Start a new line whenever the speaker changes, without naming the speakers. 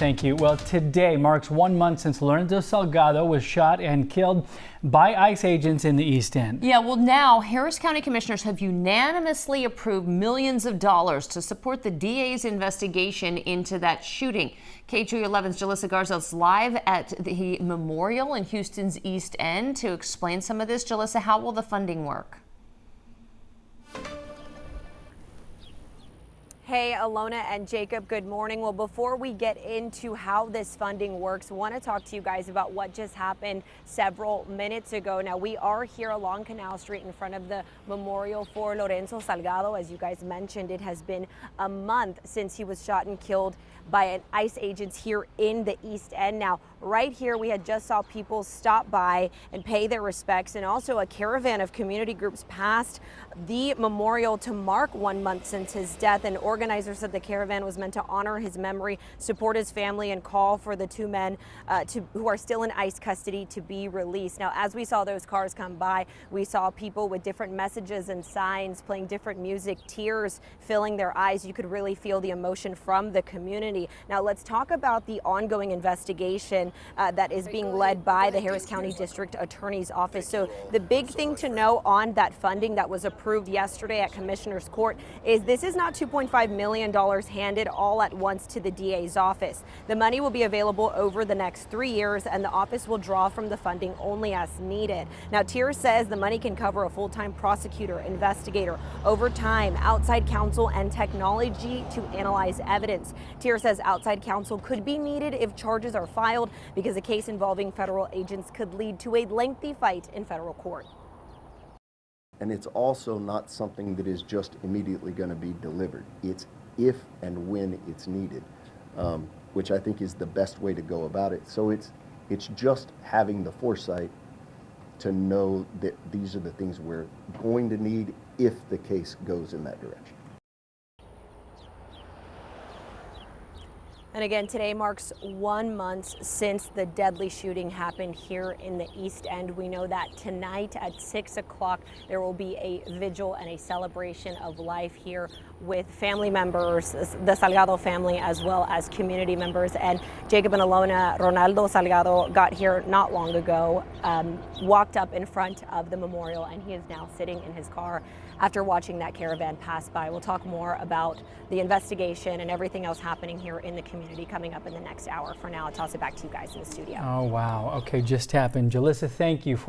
Thank you. Well, today marks 1 month since Lorenzo Salgado was shot and killed by ICE agents in the East End.
Yeah, well, now Harris County commissioners have unanimously approved millions of dollars to support the DA's investigation into that shooting. KHOE11's Jalissa Garza is live at the memorial in Houston's East End to explain some of this. Jalissa, how will the funding work?
Hey, Alona and Jacob, good morning. Well, before we get into how this funding works, I want to talk to you guys about what just happened several minutes ago. Now, we are here along Canal Street in front of the memorial for Lorenzo Salgado. As you guys mentioned, it has been a month since he was shot and killed by an ICE agent here in the East End. Now, right here, we had just saw people stop by and pay their respects, and also a caravan of community groups passed the memorial to mark 1 month since his death. And organizers said the caravan was meant to honor his memory, support his family, and call for the two men who are still in ICE custody to be released. Now, as we saw those cars come by, we saw people with different messages and signs playing different music, tears filling their eyes. You could really feel the emotion from the community. Now, let's talk about the ongoing investigation that is being led by the Harris County District Attorney's Office. So the big thing to know on that funding that was approved yesterday at Commissioner's Court is this is not $2.5 million handed all at once to the DA's office. The money will be available over the next 3 years, and the office will draw from the funding only as needed. Now, Tier says the money can cover a full-time prosecutor, investigator, overtime, outside counsel, and technology to analyze evidence. Tier says outside counsel could be needed if charges are filed, because a case involving federal agents could lead to a lengthy fight in federal court.
And it's also not something that is just immediately going to be delivered. It's if and when it's needed, which I think is the best way to go about it. So it's just having the foresight to know that these are the things we're going to need if the case goes in that direction.
And again, today marks 1 month since the deadly shooting happened here in the East End. We know that tonight at 6 o'clock, there will be a vigil and a celebration of life here with family members, the Salgado family, as well as community members. And Jacob and Alona, Ronaldo Salgado got here not long ago, walked up in front of the memorial, and he is now sitting in his car after watching that caravan pass by. We'll talk more about the investigation and everything else happening here in the community coming up in the next hour. For now, I'll toss it back to you guys in the studio.
Oh, wow. Okay, just happened. Jalissa, thank you for